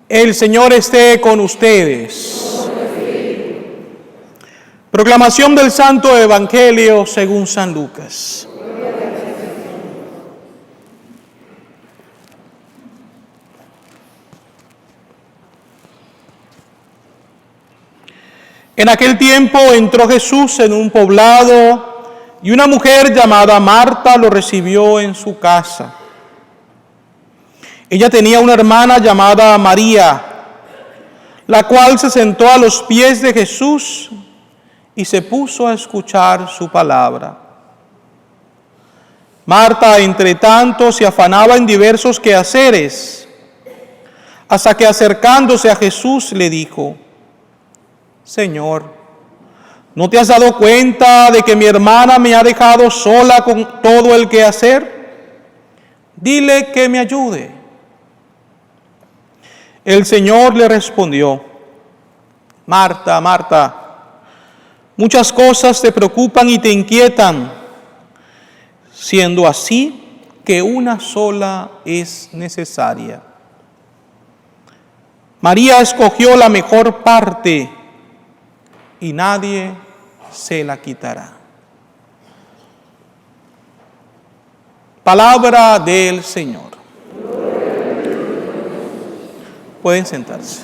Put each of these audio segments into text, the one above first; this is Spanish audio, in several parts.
El Señor esté con ustedes. Proclamación del Santo Evangelio según San Lucas. En aquel tiempo entró Jesús en un poblado y una mujer llamada Marta lo recibió en su casa. Ella tenía una hermana llamada María, la cual se sentó a los pies de Jesús y se puso a escuchar su palabra. Marta, entre tanto, se afanaba en diversos quehaceres, hasta que acercándose a Jesús le dijo: Señor, ¿no te has dado cuenta de que mi hermana me ha dejado sola con todo el quehacer? Dile que me ayude. El Señor le respondió: Marta, Marta, muchas cosas te preocupan y te inquietan, siendo así que una sola es necesaria. María escogió la mejor parte y nadie se la quitará. Palabra del Señor. Pueden sentarse.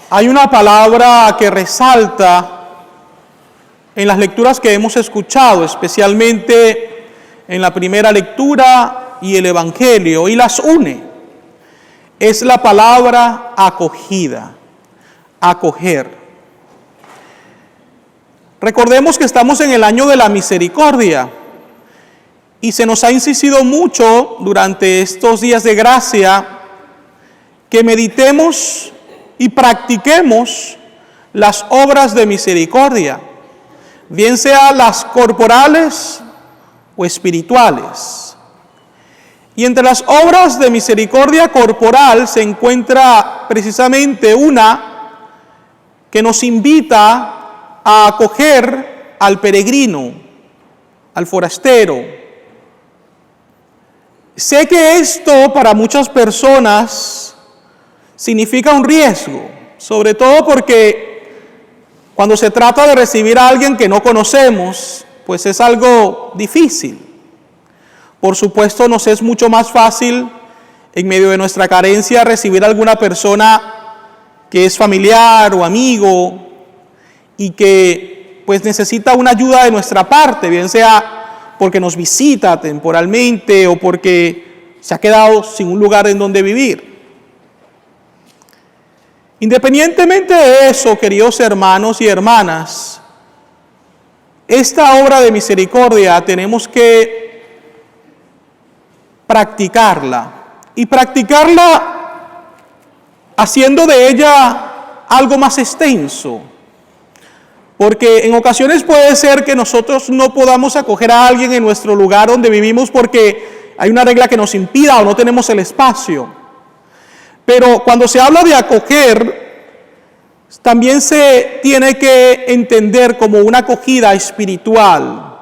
Hay una palabra que resalta en las lecturas que hemos escuchado, especialmente en la primera lectura y el Evangelio, y las une. Es la palabra acogida, acoger. Recordemos que estamos en el año de la misericordia y se nos ha insistido mucho durante estos días de gracia que meditemos y practiquemos las obras de misericordia, bien sean las corporales o espirituales. Y entre las obras de misericordia corporal se encuentra precisamente una que nos invita a acoger al peregrino, al forastero. Sé que esto para muchas personas significa un riesgo, sobre todo porque cuando se trata de recibir a alguien que no conocemos, pues es algo difícil. Por supuesto, nos es mucho más fácil, en medio de nuestra carencia, recibir a alguna persona que es familiar o amigo y que pues necesita una ayuda de nuestra parte, bien sea porque nos visita temporalmente o porque se ha quedado sin un lugar en donde vivir. Independientemente de eso, queridos hermanos y hermanas, esta obra de misericordia tenemos que practicarla y practicarla haciendo de ella algo más extenso, porque en ocasiones puede ser que nosotros no podamos acoger a alguien en nuestro lugar donde vivimos porque hay una regla que nos impida o no tenemos el espacio. Pero cuando se habla de acoger, también se tiene que entender como una acogida espiritual,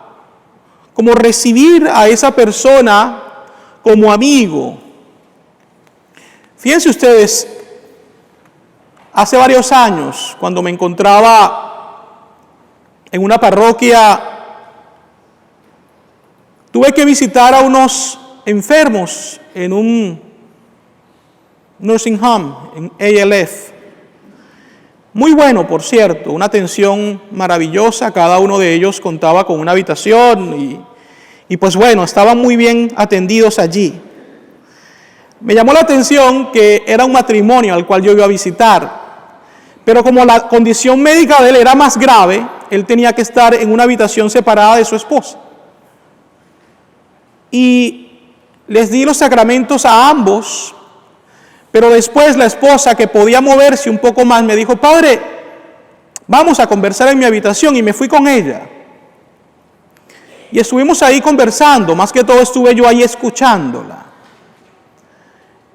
como recibir a esa persona como amigo. Fíjense ustedes, hace varios años, cuando me encontraba en una parroquia, tuve que visitar a unos enfermos en un nursing home, en ALF. Muy bueno, por cierto, una atención maravillosa. Cada uno de ellos contaba con una habitación y pues bueno, estaban muy bien atendidos allí. Me llamó la atención que era un matrimonio al cual yo iba a visitar, pero como la condición médica de él era más grave, él tenía que estar en una habitación separada de su esposa. Y les di los sacramentos a ambos, pero después la esposa, que podía moverse un poco más, me dijo: Padre, vamos a conversar en mi habitación, y me fui con ella. Y estuvimos ahí conversando, más que todo estuve yo ahí escuchándola.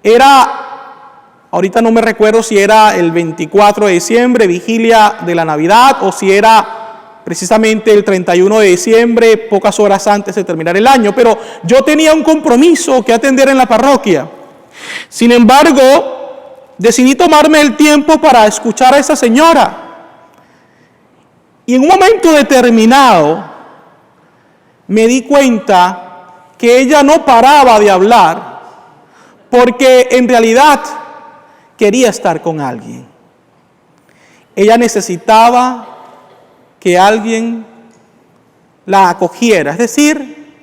Era Ahorita no me recuerdo si era el 24 de diciembre, vigilia de la Navidad, o si era precisamente el 31 de diciembre, pocas horas antes de terminar el año. Pero yo tenía un compromiso que atender en la parroquia. Sin embargo, decidí tomarme el tiempo para escuchar a esa señora. Y en un momento determinado me di cuenta que ella no paraba de hablar, porque en realidad quería estar con alguien. Ella necesitaba que alguien la acogiera, es decir,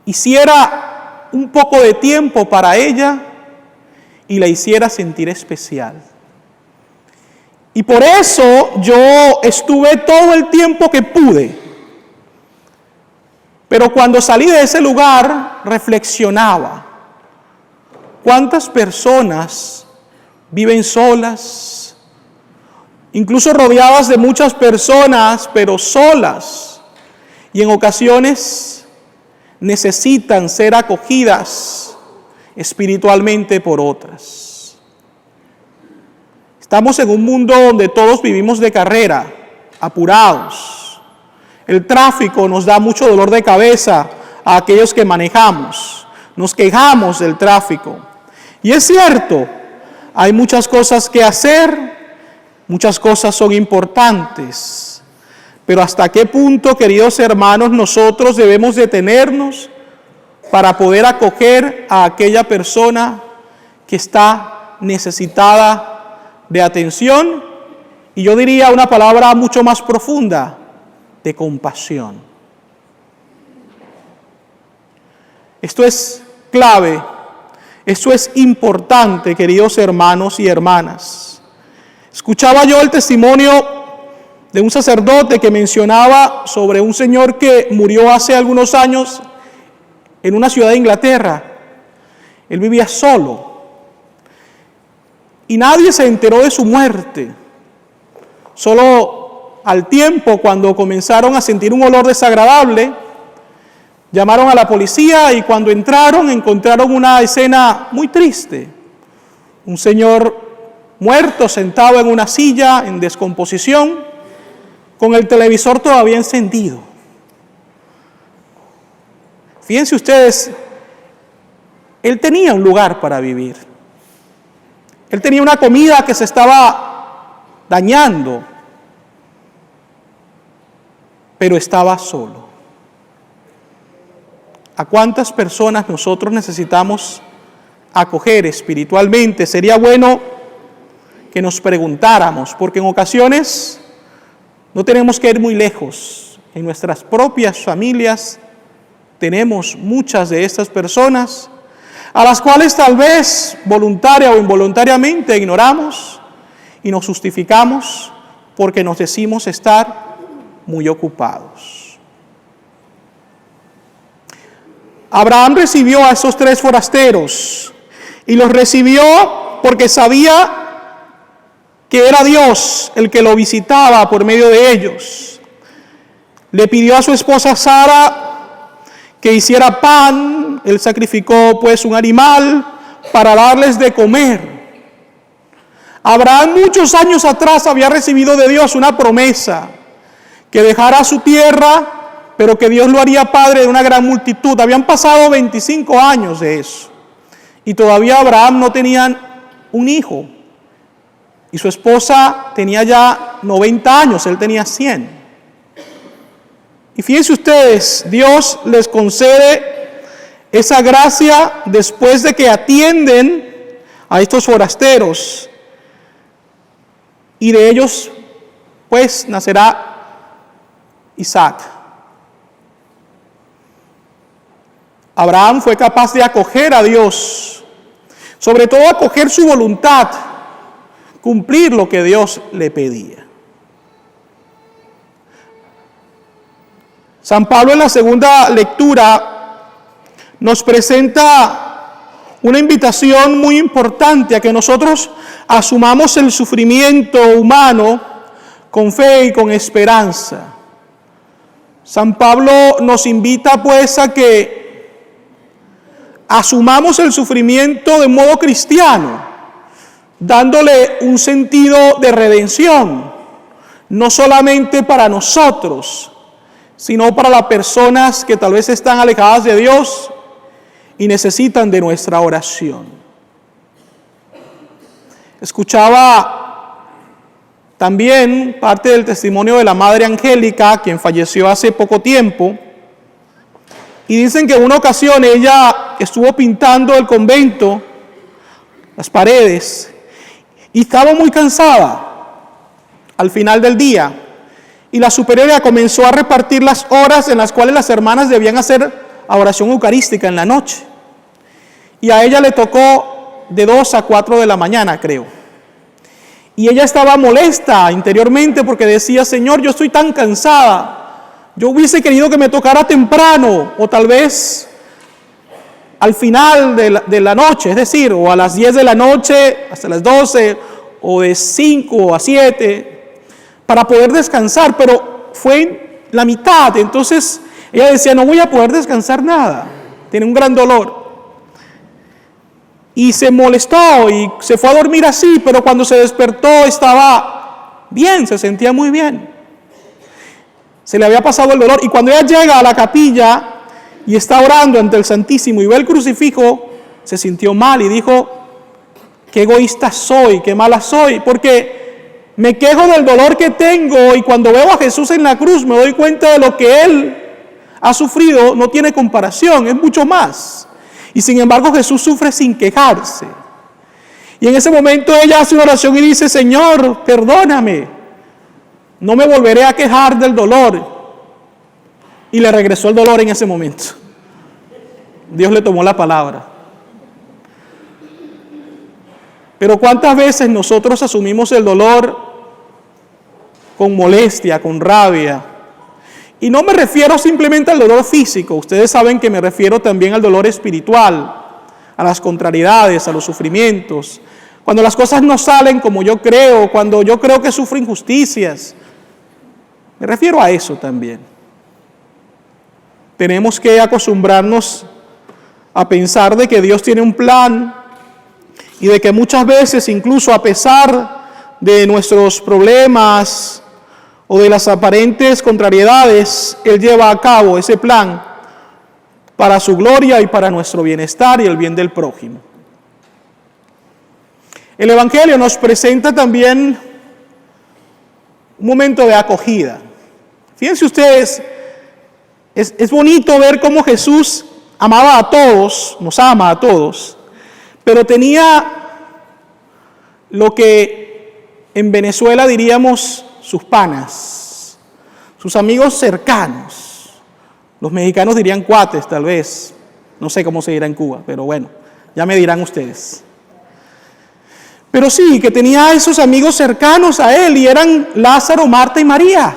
hiciera un poco de tiempo para ella y la hiciera sentir especial. Y por eso yo estuve todo el tiempo que pude. Pero cuando salí de ese lugar, reflexionaba. ¿Cuántas personas viven solas? Incluso rodeadas de muchas personas, pero solas. Y en ocasiones necesitan ser acogidas espiritualmente por otras. Estamos en un mundo donde todos vivimos de carrera, apurados. El tráfico nos da mucho dolor de cabeza a aquellos que manejamos. Nos quejamos del tráfico. Y es cierto, hay muchas cosas que hacer, muchas cosas son importantes. Pero ¿hasta qué punto, queridos hermanos, nosotros debemos detenernos para poder acoger a aquella persona que está necesitada de atención? Y yo diría una palabra mucho más profunda, de compasión. Esto es clave, esto es importante, queridos hermanos y hermanas. Escuchaba yo el testimonio de un sacerdote que mencionaba sobre un señor que murió hace algunos años en una ciudad de Inglaterra. Él vivía solo y nadie se enteró de su muerte. Solo al tiempo, cuando comenzaron a sentir un olor desagradable, llamaron a la policía y cuando encontraron una escena muy triste. Un señor muerto, sentado en una silla, en descomposición, con el televisor todavía encendido. Fíjense ustedes, él tenía un lugar para vivir. Él tenía una comida que se estaba dañando, pero estaba solo. ¿A cuántas personas nosotros necesitamos acoger espiritualmente? Sería bueno que nos preguntáramos, porque en ocasiones no tenemos que ir muy lejos. En nuestras propias familias tenemos muchas de estas personas a las cuales tal vez voluntaria o involuntariamente ignoramos y nos justificamos porque nos decimos estar muy ocupados. Abraham recibió a esos 3 forasteros y los recibió porque sabía que era Dios el que lo visitaba por medio de ellos. Le pidió a su esposa Sara que hiciera pan. Él sacrificó pues un animal para darles de comer. Abraham muchos años atrás había recibido de Dios una promesa, que dejara su tierra, pero que Dios lo haría padre de una gran multitud. Habían pasado 25 años de eso y todavía Abraham no tenía un hijo. Y su esposa tenía ya 90 años, él tenía 100. Y fíjense ustedes, Dios les concede esa gracia después de que atienden a estos forasteros. Y de ellos, pues, nacerá Isaac. Abraham fue capaz de acoger a Dios, sobre todo acoger su voluntad, cumplir lo que Dios le pedía. San Pablo en la segunda lectura nos presenta una invitación muy importante a que nosotros asumamos el sufrimiento humano con fe y con esperanza. San Pablo nos invita pues a que asumamos el sufrimiento de modo cristiano. dándole un sentido de redención, no solamente para nosotros, sino para las personas que tal vez están alejadas de Dios y necesitan de nuestra oración. Escuchaba también parte del testimonio de la Madre Angélica, quien falleció hace poco tiempo, y dicen que en una ocasión ella estuvo pintando el convento, las paredes, y estaba muy cansada al final del día. Y la superiora comenzó a repartir las horas en las cuales las hermanas debían hacer oración eucarística en la noche. Y a ella le tocó de 2 a 4 de la mañana, creo. Y ella estaba molesta interiormente porque decía: Señor, yo estoy tan cansada. Yo hubiese querido que me tocara temprano, o tal vez al final de la noche, es decir, o a las 10 de la noche hasta las 12, o de 5 a 7, para poder descansar, pero fue la mitad. Entonces ella decía: no voy a poder descansar nada, tiene un gran dolor. Y se molestó y se fue a dormir así, pero cuando se despertó estaba bien, se sentía muy bien. Se le había pasado el dolor, y cuando ella llega a la capilla y está orando ante el Santísimo y ve el crucifijo, se sintió mal y dijo: qué egoísta soy, qué mala soy, porque me quejo del dolor que tengo, y cuando veo a Jesús en la cruz me doy cuenta de lo que Él ha sufrido, no tiene comparación, es mucho más. Y sin embargo Jesús sufre sin quejarse. Y en ese momento ella hace una oración y dice: Señor, perdóname, no me volveré a quejar del dolor. Y le regresó el dolor en ese momento. Dios le tomó la palabra. Pero ¿cuántas veces nosotros asumimos el dolor con molestia, con rabia? Y no me refiero simplemente al dolor físico. Ustedes saben que me refiero también al dolor espiritual, a las contrariedades, a los sufrimientos. Cuando las cosas no salen como yo creo, cuando yo creo que sufro injusticias. Me refiero a eso también. Tenemos que acostumbrarnos a pensar de que Dios tiene un plan y de que muchas veces, incluso a pesar de nuestros problemas o de las aparentes contrariedades, Él lleva a cabo ese plan para su gloria y para nuestro bienestar y el bien del prójimo. El Evangelio nos presenta también un momento de acogida. Fíjense ustedes, es bonito ver cómo Jesús amaba a todos, nos ama a todos, pero tenía lo que en Venezuela diríamos sus panas, sus amigos cercanos. Los mexicanos dirían cuates, tal vez. No sé cómo se dirá en Cuba, pero bueno, ya me dirán ustedes. Pero sí, que tenía a esos amigos cercanos a él, y eran Lázaro, Marta y María.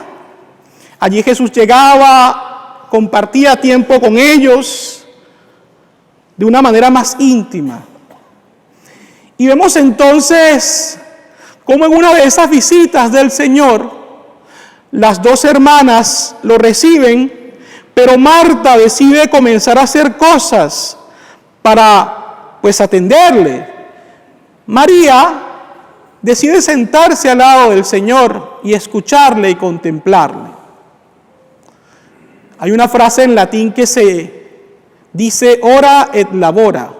Allí Jesús llegaba, compartía tiempo con ellos de una manera más íntima. Y vemos entonces cómo en una de esas visitas del Señor, las dos hermanas lo reciben, pero Marta decide comenzar a hacer cosas para, atenderle. María decide sentarse al lado del Señor y escucharle y contemplarle. Hay una frase en latín que se dice: ora et labora,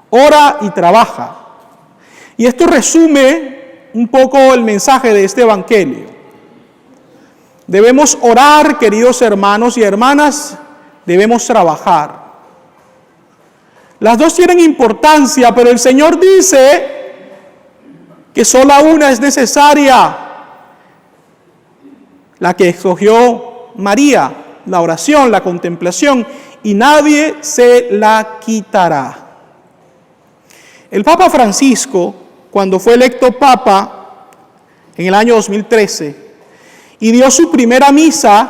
ora y trabaja. Y esto resume un poco el mensaje de este evangelio. Debemos orar, queridos hermanos y hermanas, debemos trabajar. Las dos tienen importancia, pero el Señor dice que sola una es necesaria, la que escogió María, la oración, la contemplación, y nadie se la quitará. El Papa Francisco, cuando fue electo Papa en el año 2013, y dio su primera misa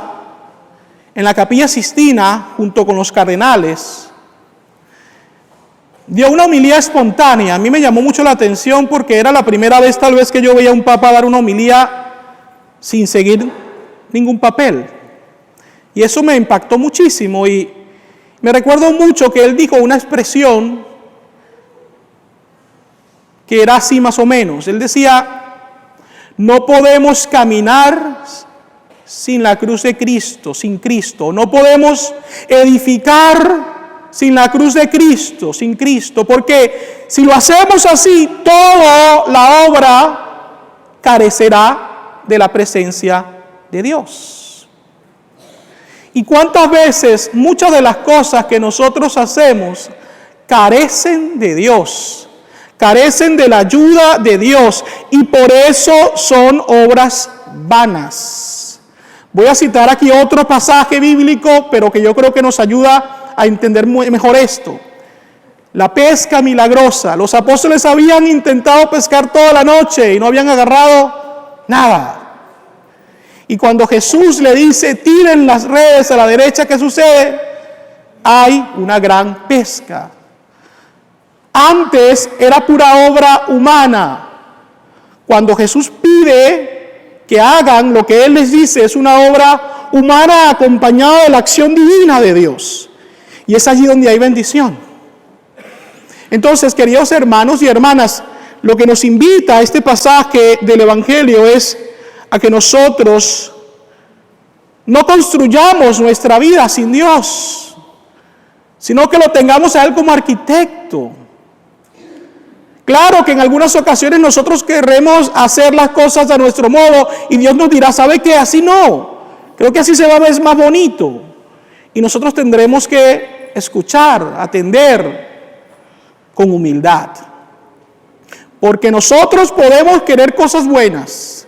en la Capilla Sistina junto con los cardenales, dio una homilía espontánea. A mí me llamó mucho la atención porque era la primera vez tal vez que yo veía a un papa dar una homilía sin seguir ningún papel. Y eso me impactó muchísimo, y me recuerdo mucho que él dijo una expresión que era así más o menos. Él decía, no podemos caminar sin la cruz de Cristo, sin Cristo. No podemos edificar sin la cruz de Cristo, sin Cristo. Porque si lo hacemos así, toda la obra carecerá de la presencia de Dios. ¿Y cuántas veces muchas de las cosas que nosotros hacemos carecen de Dios? Carecen de la ayuda de Dios y por eso son obras vanas. Voy a citar aquí otro pasaje bíblico, pero que yo creo que nos ayuda a entender mejor esto. La pesca milagrosa. Los apóstoles habían intentado pescar toda la noche y no habían agarrado nada. Y cuando Jesús le dice, tiren las redes a la derecha, ¿qué sucede? Hay una gran pesca. Antes era pura obra humana. Cuando Jesús pide que hagan lo que Él les dice, es una obra humana acompañada de la acción divina de Dios. Y es allí donde hay bendición. Entonces, queridos hermanos y hermanas, lo que nos invita a este pasaje del Evangelio es a que nosotros no construyamos nuestra vida sin Dios, sino que lo tengamos a Él como arquitecto. Claro que en algunas ocasiones nosotros queremos hacer las cosas a nuestro modo y Dios nos dirá, ¿sabe qué? Así no. Creo que así se va a ver más bonito. Y nosotros tendremos que escuchar, atender con humildad. Porque nosotros podemos querer cosas buenas,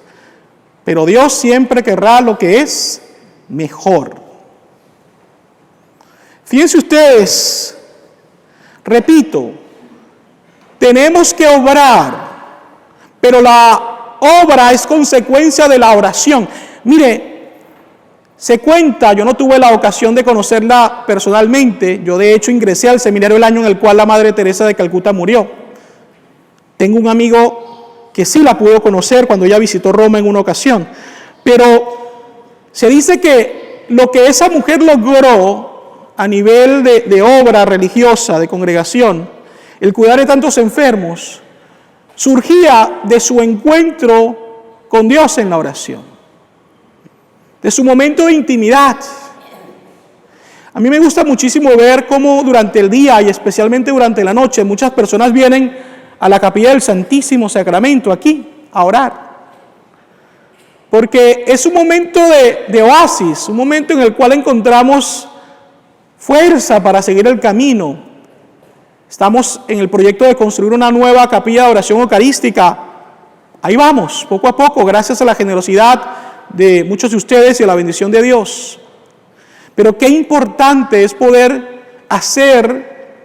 pero Dios siempre querrá lo que es mejor. Fíjense ustedes, repito, tenemos que obrar, pero la obra es consecuencia de la oración. Mire, se cuenta, yo no tuve la ocasión de conocerla personalmente, yo de hecho ingresé al seminario el año en el cual la Madre Teresa de Calcuta murió. Tengo un amigo que sí la pudo conocer cuando ella visitó Roma en una ocasión, pero se dice que lo que esa mujer logró a nivel de obra religiosa, de congregación, el cuidar de tantos enfermos, surgía de su encuentro con Dios en la oración, de su momento de intimidad. A mí me gusta muchísimo ver cómo durante el día y especialmente durante la noche muchas personas vienen a la capilla del Santísimo Sacramento aquí a orar. Porque es un momento de oasis, un momento en el cual encontramos fuerza para seguir el camino. Estamos en el proyecto de construir una nueva capilla de oración eucarística. Ahí vamos, poco a poco, gracias a la generosidad de muchos de ustedes y a la bendición de Dios. Pero qué importante es poder hacer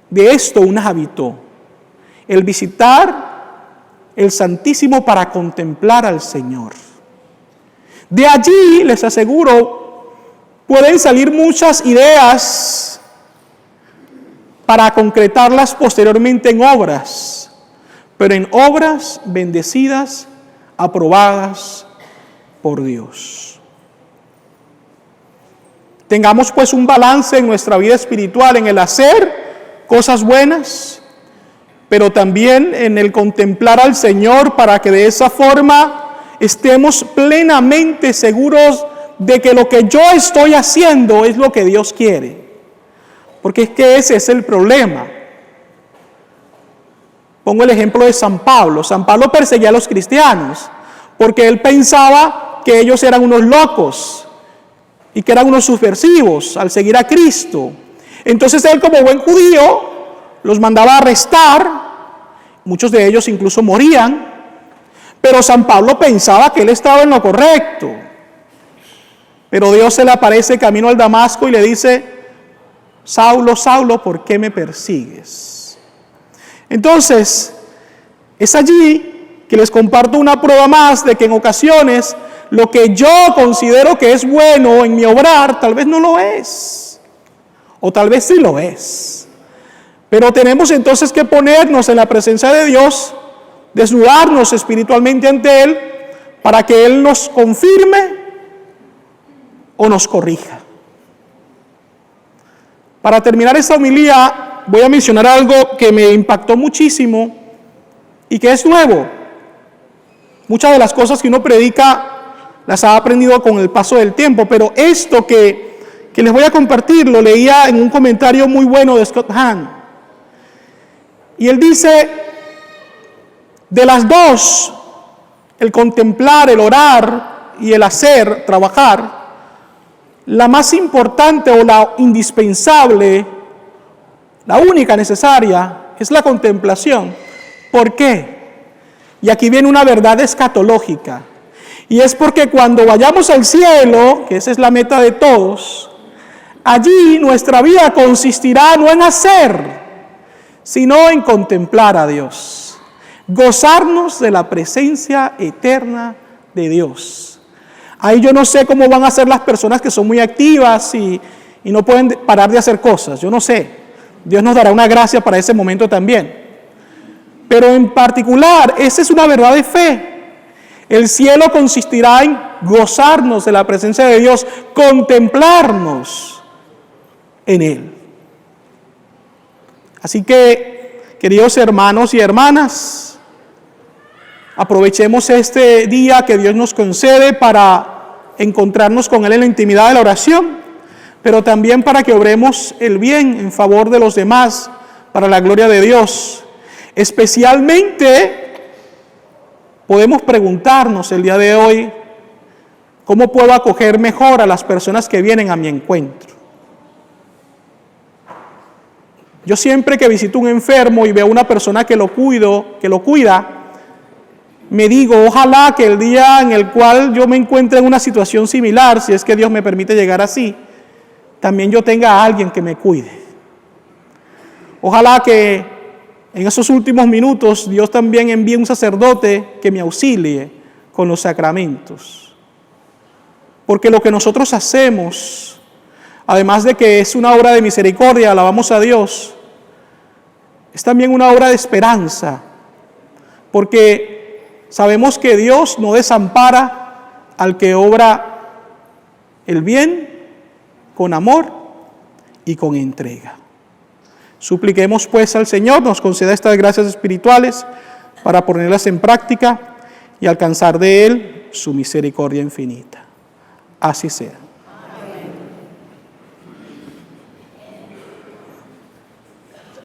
de esto un hábito. El visitar el Santísimo para contemplar al Señor. De allí, les aseguro, pueden salir muchas ideas para concretarlas posteriormente en obras, pero en obras bendecidas, aprobadas por Dios. Tengamos pues un balance en nuestra vida espiritual, en el hacer cosas buenas, pero también en el contemplar al Señor para que de esa forma estemos plenamente seguros de que lo que yo estoy haciendo es lo que Dios quiere. Porque es que ese es el problema. Pongo el ejemplo de San Pablo. San Pablo perseguía a los cristianos porque él pensaba que ellos eran unos locos y que eran unos subversivos al seguir a Cristo. Entonces él, como buen judío, los mandaba a arrestar. Muchos de ellos incluso morían. Pero San Pablo pensaba que él estaba en lo correcto. Pero Dios se le aparece camino al Damasco y le dice: Saulo, Saulo, ¿por qué me persigues? Entonces, es allí que les comparto una prueba más de que en ocasiones lo que yo considero que es bueno en mi obrar, tal vez no lo es. O tal vez sí lo es. Pero tenemos entonces que ponernos en la presencia de Dios, desnudarnos espiritualmente ante Él, para que Él nos confirme o nos corrija. Para terminar esta homilía, voy a mencionar algo que me impactó muchísimo y que es nuevo. Muchas de las cosas que uno predica las ha aprendido con el paso del tiempo, pero esto que les voy a compartir lo leía en un comentario muy bueno de Scott Hahn. Y él dice, de las dos, el contemplar, el orar y el hacer, trabajar, la más importante o la indispensable, la única necesaria, es la contemplación. ¿Por qué? Y aquí viene una verdad escatológica. Y es porque cuando vayamos al cielo, que esa es la meta de todos, allí nuestra vida consistirá no en hacer, sino en contemplar a Dios. Gozarnos de la presencia eterna de Dios. Ahí yo no sé cómo van a ser las personas que son muy activas y no pueden parar de hacer cosas. Yo no sé. Dios nos dará una gracia para ese momento también. Pero en particular, esa es una verdad de fe. El cielo consistirá en gozarnos de la presencia de Dios, contemplarnos en Él. Así que, queridos hermanos y hermanas, aprovechemos este día que Dios nos concede para encontrarnos con Él en la intimidad de la oración, pero también para que obremos el bien en favor de los demás, para la gloria de Dios. Especialmente podemos preguntarnos el día de hoy, ¿cómo puedo acoger mejor a las personas que vienen a mi encuentro? Yo siempre que visito un enfermo y veo a una persona que lo cuida, me digo, ojalá que el día en el cual yo me encuentre en una situación similar, si es que Dios me permite llegar así, también yo tenga a alguien que me cuide. Ojalá que en esos últimos minutos Dios también envíe un sacerdote que me auxilie con los sacramentos. Porque lo que nosotros hacemos, además de que es una obra de misericordia, alabamos a Dios, es también una obra de esperanza. Porque sabemos que Dios no desampara al que obra el bien con amor y con entrega. Supliquemos pues al Señor nos conceda estas gracias espirituales para ponerlas en práctica y alcanzar de Él su misericordia infinita. Así sea.